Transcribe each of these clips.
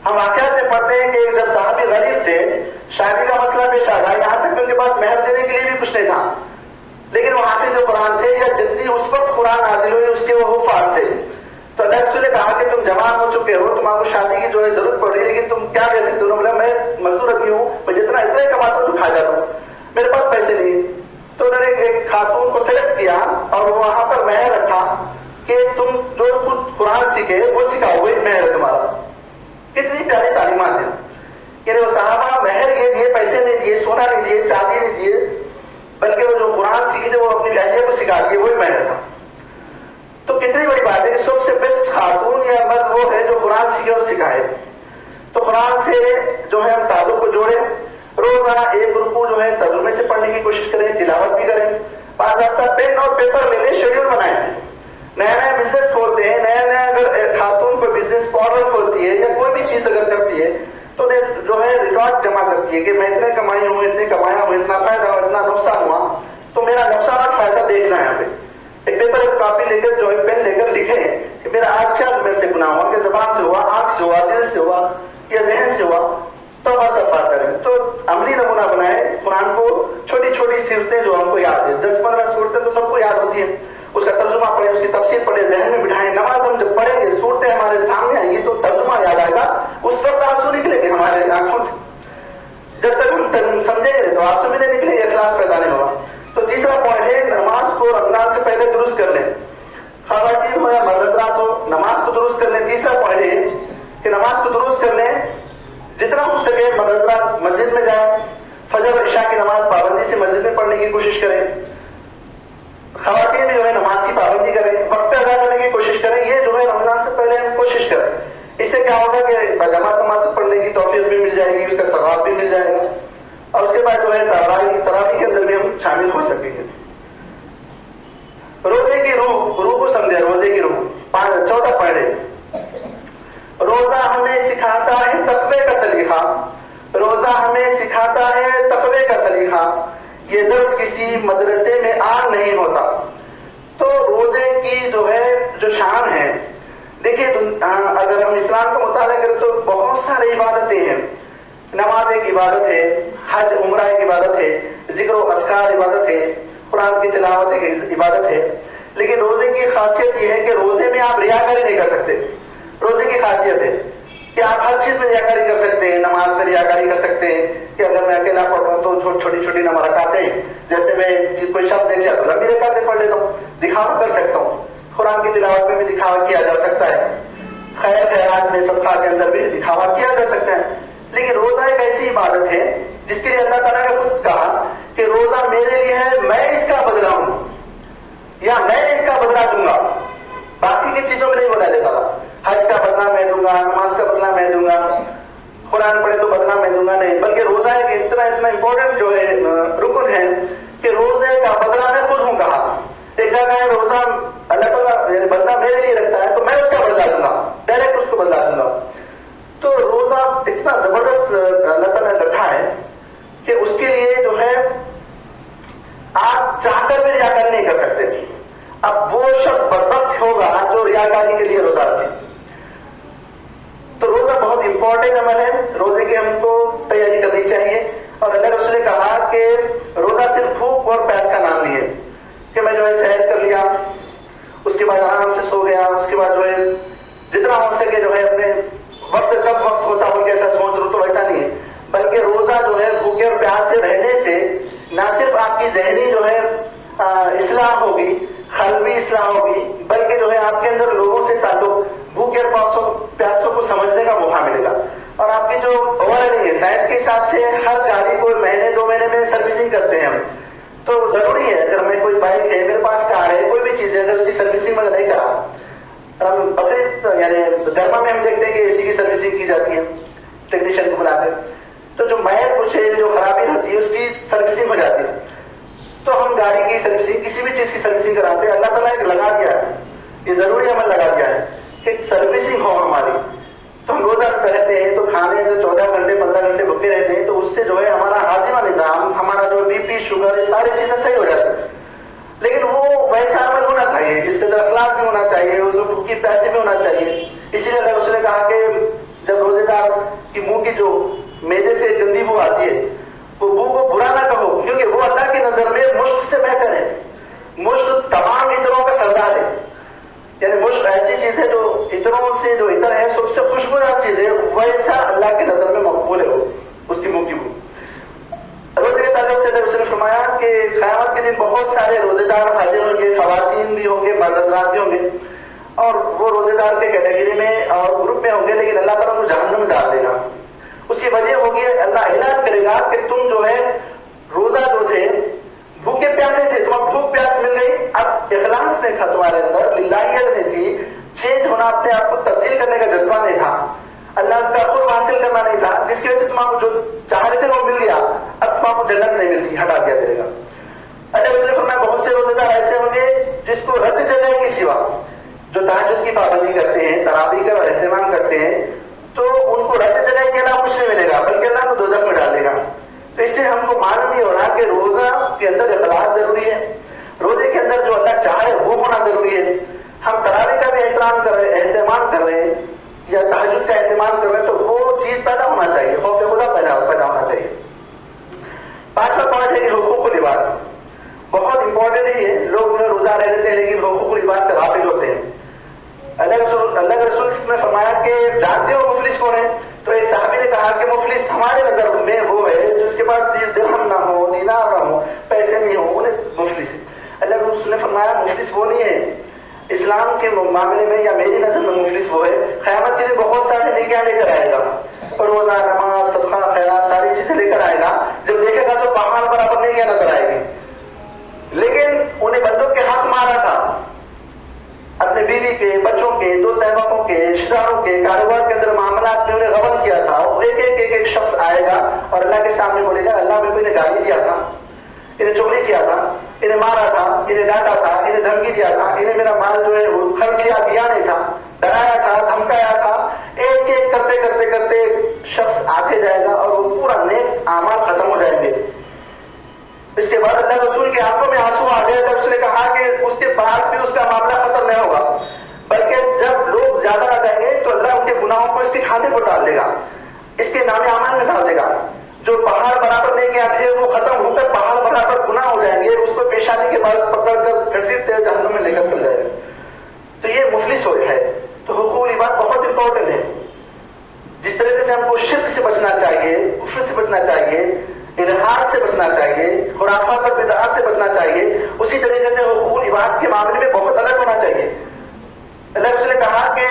ہم واقعات میں پڑھتے ہیں کہ جب صحابی غریب تھے، شادی کا مسئلہ پیش آ گیا، یہاں تک کہ ان کے پاس مہر دینے کے لیے بھی کچھ نہیں تھا، لیکن وہ حافظ قرآن تھے، یا جتنی اس وقت قرآن نازل ہوئی اس کے وہ حفاظ تھے. تو اللہ رسول نے کہا کہ تم جوان ہو چکے ہو، تم کو شادی کی جو ہے ضرورت پڑ رہی ہے، لیکن تم کیا دے سکتے ہو؟ بولا میں مزدور آدمی ہوں، میں اتنا ہی کماتا ہوں تو کھا جاتا ہوں، میرے پاس پیسے نہیں. تو انہوں نے ایک خاتون کو سلیکٹ کیا اور وہاں پر مہر رکھا کہ تم جو کچھ قرآن سیکھے وہ سکھاؤ، وہی مہر ہے تمہارا. کتنی پیاری تعلیمات ہیں. یعنی وہ صحابہ مہر یہ دیے، پیسے نہیں دیے، سونا نہیں دیے، چاندی نہیں دیے، بلکہ وہ جو قرآن سیکھے تھے وہ اپنی اہلیہ کو سکھا دیے، وہی مہر تھا. تو کتنی بڑی بات ہے کہ سب سے بیسٹ خاتون یا مرد وہ ہے جو قرآن سیکھے اور سکھائے. تو قرآن سے جو ہے ہم تعلق کو جوڑیں، روزانہ ایک رکوع جو ہے ترجمے سے پڑھنے کی کوشش کریں، تلاوت بھی کریں، باضابطہ پین اور پیپر لے لیں، شیڈول بنائیں. نیا نیا بزنس کھولتے ہیں، نیا نیا اگر خاتون کوئی بزنس پارلر کھولتی ہے یا کوئی بھی چیز اگر کرتی ہے تو جو ہے ریکارڈ جمع کرتی ہے کہ میں اتنے کمائی ہوں، اتنے کمایا ہوں، اتنا فائدہ ہوا، اتنا نقصان ہوا، تو میرا نقصان اور فائدہ دیکھنا ہے. یہاں پہ ایک پیپر ایک کاپی لے کر جو ہے پین لے کر لکھیں کہ میرا آج کیا میرے سے گناہ ہوا، کہ زبان سے ہوا، آنکھ سے ہوا، دل سے ہوا یا ذہن سے ہوا، تو بس افا کریں. تو عملی نمونہ بنائے. قرآن کو چھوٹی چھوٹی صورتیں جو ہم کو یاد ہے، 10-15 صورتیں تو سب کو یاد ہوتی ہیں، اس کا ترجمہ پڑھیں، اس کی تفسیر پڑھیں، ذہن میں بٹھائیں. نماز ہم جب پڑھیں گے صورتیں ہمارے سامنے آئیں گی تو ترجمہ یاد آئے گا، اس وقت آنسو نکلے گے ہمارے آنکھوں سے. جب تک ہم سمجھیں گے تو آنسو بھی نہیں نکلے گے، اخلاص پیدا نہیں ہوگا. تو تیسرا پوائنٹ ہے نماز کو رمضان سے پہلے درست کر لیں. خواتین ہو یا مرد حضرات ہو، نماز کو درست کر لیں. تیسرا پوائنٹ ہے کہ نماز کو درست کر لیں، جتنا ہو سکے مرد حضرات مسجد میں جائیں، فجر اور عشاء کی نماز پابندی سے مسجد میں پڑھنے کی کوشش کریں. خواتین بھی جو ہے نماز کی پابندی کریں، وقت پہ ادا کرنے کی کوشش کریں. یہ جو ہے رمضان سے پہلے ہم کوشش کریں. اس سے کیا ہوگا کہ جماعت نماز پڑھنے کی توفیق بھی مل جائے گی، اس کا ثواب بھی مل جائے گا، اور اس کے بعد جو ہے تراویح کے اندر بھی ہم شامل ہو سکیں گے. روزے کی روح کو سمجھے. روزے کی روح 14 پڑھے. روزہ ہمیں سکھاتا ہے تقوی کا سلیقہ. روزہ ہمیں سکھاتا ہے تقوی کا سلیقہ. یہ درس کسی مدرسے میں عام نہیں ہوتا. تو روزے کی جو ہے جو شان ہے، دیکھیے اگر ہم اسلام کا مطالعہ کریں تو بہت ساری عبادتیں ہیں. نماز ایک عبادت ہے، حج عمرہ ایک عبادت ہے، ذکر و اذکار عبادت ہے، قرآن کی تلاوت ایک عبادت ہے. لیکن روزے کی خاصیت یہ ہے کہ روزے میں آپ ریاکاری نہیں کر سکتے. روزے کی خاصیت ہے کہ آپ ہر چیز میں ریاکاری کر سکتے ہیں. نماز میں ریاکاری کر سکتے ہیں کہ اگر میں اکیلا پڑھ رہا ہوں تو چھوٹی چھوٹی نماز رکعتیں، جیسے میں کوئی شخص دیکھ لیا تو لمبی رکعتیں پڑھ لیتا ہوں، دکھاوا کر سکتا ہوں. قرآن کی تلاوت میں بھی دکھاوا کیا جا سکتا ہے، خیر خیرات میں صدقہ کے اندر بھی دکھاوا کیا جا سکتا ہے. لیکن روزہ ایک ایسی عبادت ہے جس کے لیے اللہ تعالیٰ نے خود کہا کہ روزہ میرے لیے ہے، میں اس کا بدلہ ہوں یا میں اس کا بدلہ دوں گا. باقی کی چیزوں میں نہیں بولا جاتا تھا، حج کا بدلہ میں دوں گا، نماز کا بدلہ میں دوں گا، قرآن پڑھے تو بدلہ میں دوں گا، نہیں. بلکہ روزہ ایک اتنا امپورٹنٹ جو ہے رکن ہے کہ روزے کا بدلہ میں خود ہوں کہا. ایک جگہ ہے روزہ اللہ تعالیٰ یعنی بدلہ میرے لیے رکھتا ہے تو میں اس کا بدلہ دوں گا، ڈائریکٹ اس کو بدلہ دوں گا. تو روزہ اتنا زبردست اللہ تعالیٰ نے رکھا ہے کہ اس کے لیے جو ہے آپ چاہ کر بھی ریاکاری نہیں کر سکتے. اب وہ شخص بدبخت ہوگا جو ریاکاری کے لیے روزہ رکھے. تو روزہ بہت امپورٹنٹ عمل ہے، روزے کی ہم کو تیاری کرنی چاہیے. اور اللہ رسول نے کہا کہ روزہ صرف بھوک اور پیاس کا نام نہیں ہے کہ میں جو ہے سحر کر لیا، اس کے بعد آرام سے سو گیا، اس کے بعد جو ہے جتنا ہو سکے جو ہے اپنے وقت کب وقت ہوتا ہو کیسا سوچ رہا، تو ایسا نہیں ہے. بلکہ روزہ جو ہے بھوکے اور پیاس سے رہنے سے نہ صرف آپ کی ذہنی جو ہے اصلاح ہوگی، قلبی اصلاح ہوگی، بلکہ جو ہے آپ کے اندر لوگوں سے تعلق، بھوکے اور پیاسوں کو سمجھنے کا موقع ملے گا. اور آپ کی جو اوورالنگ ہے، سائنس کے حساب سے ہر گاڑی کو مہینے 2 مہینے میں سروسنگ کرتے ہیں ہم. تو ضروری ہے اگر میں کوئی بائک ہے، میرے پاس کار ہے، کوئی بھی چیز ہے، اگر اس کی سروسنگ میں نہیں کرا، ہم بقرعید یعنی گرما میں ہم دیکھتے ہیں کہ اے سی کی سروسنگ کی جاتی ہے ٹیکنیشین کو بلا کر، تو جو محض کچھ ہے جو خرابی ہوتی ہے اس کی سروسنگ ہو جاتی ہے. تو ہم گاڑی کی سروسنگ، کسی بھی چیز کی سروسنگ کراتے ہیں. اللہ تعالیٰ ایک لگا دیا ہے، یہ ضروری عمل لگا دیا ہے کہ سروسنگ ہو ہماری. تو ہم روزہ رہتے ہیں تو کھانے جو 14 گھنٹے 15 گھنٹے بھوکے رہتے ہیں تو اس سے جو ہے ہمارا ہاضمہ نظام، ہمارا جو بی پی شوگر یہ ساری چیزیں صحیح ہو جاتی ہیں. لیکن وہ ویسا عمل ہونا چاہیے جس کے اندر اخلاق بھی ہونا چاہیے، اس میں بھوکی پیاسے بھی ہونا چاہیے. اسی لیے اللہ رسول نے کہا کہ جب روزے دار نظر آتے ہوں گے اور وہ روزے دار کے کیٹیگری میں اور گروپ میں ہوں گے، لیکن اللہ تعالیٰ کو جہنم میں ڈال دے گا۔ اس کی وجہ ہوگی اللہ اعلان کرے گا کہ تم جو ہے روزہ جو تھے بھوکے پیاسے تھے، تمہیں بھوک پیاس مل گئی، اب اخلاص نہیں تھا تمہارے اندر، للہیت نہیں تھی، چینج ہونا، اپنے آپ کو تبدیل کرنے کا جذبہ نہیں تھا، اللہ کا قرب حاصل کرنا نہیں تھا، جس کی وجہ سے تمہیں جو چاہ رہے تھے وہ مل گیا، اب تمہیں جنت نہیں ملتی، ہٹا دیا جائے گا۔ اللہ نے فرمایا بہت سے روزے دار ایسے ہوں گے جس کو رد جزائے کی سوا، جو تہجد کی پابندی کرتے ہیں، تراویح کا اہتمام کرتے ہیں، تو ان کو رد جزائے کے علاوہ کچھ نہیں ملے گا، بلکہ اللہ کو دوزخ میں ڈال دے گا۔ تو اس سے ہم کو معلوم یہ ہو رہا کہ روزہ کے اندر اخلاص ضروری ہے، روزے کے اندر جو اللہ چاہے وہ ہونا ضروری ہے۔ ہم تراویح کا بھی اہتمام کر رہے ہیں یا تہجد کا اہتمام کر رہے ہیں تو وہ چیز پیدا ہونا چاہیے، خوف خدا پیدا ہونا چاہیے۔ پانچواں پوائنٹ ہے کہ حقوق العباد بہت امپورٹنٹ ہے، یہ لوگ روزہ رہ لیتے ہیں لیکن حقوق العباد سے غافل ہوتے ہیں۔ اللہ کے رسول نے فرمایا کہ جانتے ہو مفلس کون ہے؟ تو ایک صحابی نے کہا کہ مفلس ہمارے نظر میں وہ ہے جو اس کے پاس درہم نہ ہو، دینار نہ ہو، پیسے نہیں ہو، انہیں مفلس ہے۔ اللہ کے رسول نے فرمایا مفلس وہ نہیں ہے اسلام کے معاملے میں، یا میری نظر میں مفلس وہ ہے قیامت کے دن بہت سارے نیکیاں لے کر آئے گا، روزہ، نماز، صدقہ، خیرات، ساری چیزیں لے کر آئے گا، جب دیکھے گا تو پہاڑ برابر نیکیاں نظر آئے گی، لیکن انہیں بندوں کے حق مارا تھا، اپنے بیوی کے، بچوں کے، دوست احبابوں کے، رشتہ داروں کے، کاروبار کے اندر معاملات میں انہیں غبن کیا تھا، وہ ایک شخص آئے گا اور اللہ کے سامنے بولے گا اللہ میں انہیں گالی دیا تھا، انہیں چغلی کیا تھا، انہیں مارا تھا، انہیں ڈانٹا تھا، انہیں دھمکی دیا تھا، انہیں میرا مال جو ہے وہ خرچ دیا نہیں تھا، ڈرایا تھا، دھمکایا تھا، ایک ایک کرتے کرتے کرتے شخص آتے جائے گا اور وہ پورا نیک اعمال ختم ہو جائیں گے۔ اس کے بعد اللہ رسول کی آنکھوں میں آنسو آ گئے تب اس نے کہا کہ اس کے بعد بھی اس کا معاملہ ختم نہیں ہوگا، بلکہ جب لوگ زیادہ آ جائیں گے تو اللہ ان کے گناہوں کو اس کے کھاتے پر ڈال دے گا، اس کے نام اعمال میں ڈال دے گا، جو پہاڑ برابر لے کے آتے ہیں وہ ختم ہو کر پہاڑ برابر گناہ ہو جائیں گے، اس کو پیشانی کے بعد پکڑ کر گھسیٹتے جہنم میں لے کر چل جائے گا۔ تو یہ مفلس ہے۔ تو حقوق العباد بہت امپورٹنٹ ہے۔ جس طریقے سے ہم کو شرک سے بچنا چاہیے، کفر سے بچنا چاہیے، الحاد سے بچنا چاہیے، خرافات اور بدعات سے بچنا چاہیے، اسی طریقے سے حقوق العباد کے معاملے میں بہت الگ ہونا چاہیے۔ اللہ رسول نے کہا کہ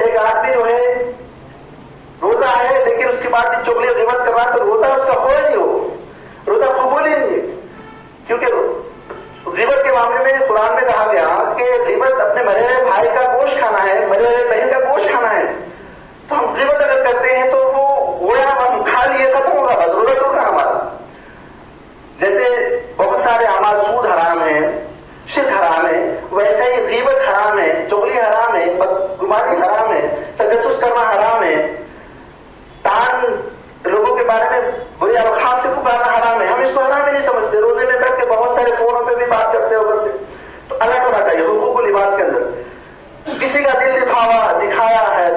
ایک آدمی جو ہے روزہ ہے لیکن اس کے بعد بھی چغلی اور غیبت کر رہا تو روزہ اس کا ہو ہی نہیں، ہو روزہ قبول ہی نہیں ہے، کیونکہ غیبت کے معاملے میں قرآن میں کہا گیا کہ غیبت اپنے مرے ہوئے بھائی کا گوشت کھانا ہے، مرے ہوئے بہن کا گوشت کھانا ہے۔ تو ہم غیبت اگر کرتے ہیں تو وہ گویا ہم کھا لیے ختم ہوگا، بس روزہ ٹوٹ رہا ہمارا۔ جیسے بہت سارے اعمال، سود حرام ہے، شرک حرام ہے، ویسے ہی غیبت حرام ہے، چغلی حرام ہے، بدگمانی حرام ہے، تجسس کرنا حرام ہے، تان لوگوں کے بارے میں بری القاب سے پکارنا حرام ہے۔ ہم اس کو حرام ہی نہیں سمجھتے، روزے میں بیٹھ کے بہت سارے فونوں پہ بھی بات کرتے ہوتے، تو الگ ہونا چاہیے حقوق العباد کے اندر۔ کسی کا دل دکھایا ہے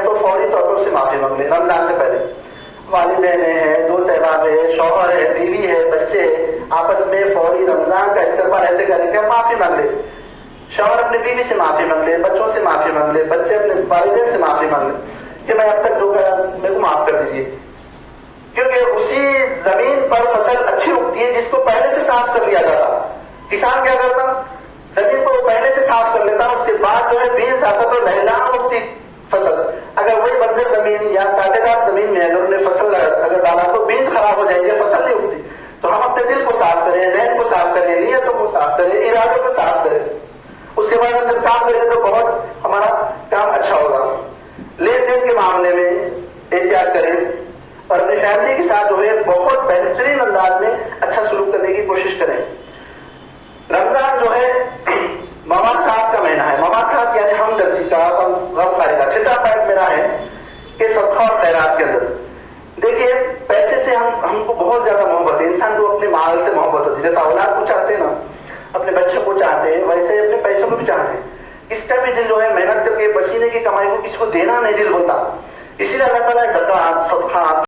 تو فوری طور پر اسے معافی مانگ لے رمضان سے پہلے۔ والدین ہیں، دوست احباب ہے، شوہر ہے، بیوی ہے، بچے ہیں، آپس میں فوری رمضان کا استقبال ایسے کرنے کے معافی مانگ لے۔ شوہر اپنی بیوی سے معافی مانگ لے، بچوں سے معافی مانگ لے، بچے اپنے والدین سے معافی مانگ لے کہ میں اب تک جو کرا میرے کو معاف کر دیجیے، کیونکہ اسی زمین پر فصل اچھی اگتی ہے جس کو پہلے سے صاف کر لیا جاتا۔ کسان کیا کرتا؟ زمین کو وہ پہلے سے صاف کر لیتا، اس کے بعد جو ہے بیج آتا تو لہلا اگتی فصل۔ اگر وہی بنجر زمین یا کانٹے دار زمین میں اگر انہیں فصل اگر ڈالا تو بیج خراب ہو جائیں گے، فصل نہیں اگتی۔ تو ہم اپنے دل کو صاف کریں، ذہن کو صاف کریں، نیتوں کو صاف کریں، ارادوں کو صاف کریں، اس کے بعد ہم جب کام کریں تو بہت ہمارا کام اچھا ہوگا۔ لین دین کے معاملے میں احتیاط کریں اور اپنی فیملی کے ساتھ جو ہے بہت بہترین انداز میں اچھا سلوک کرنے کی کوشش کریں۔ رمضان جو ہے مواصلات کا مہینہ ہے، مواصلات یعنی ہمدردی کا، غمخواری کا۔ چھٹا پوائنٹ میرا ہے کہ صدقہ اور خیرات کے اندر دیکھیے پیسے سے ہم کو بہت زیادہ محبت ہے، انسان کو اپنے مال سے محبت ہوتی ہے، جیسا اولاد کو چاہتے ہیں نا، اپنے بچوں کو چاہتے ہیں، ویسے اپنے پیسوں کو بھی چاہتے ہیں۔ اس کا بھی دل جو ہے محنت کر کے پسینے کی کمائی کو کسی کو دینا نہیں دل ہوتا، اسی لیے اللہ تعالیٰ زکوٰۃ، صدقات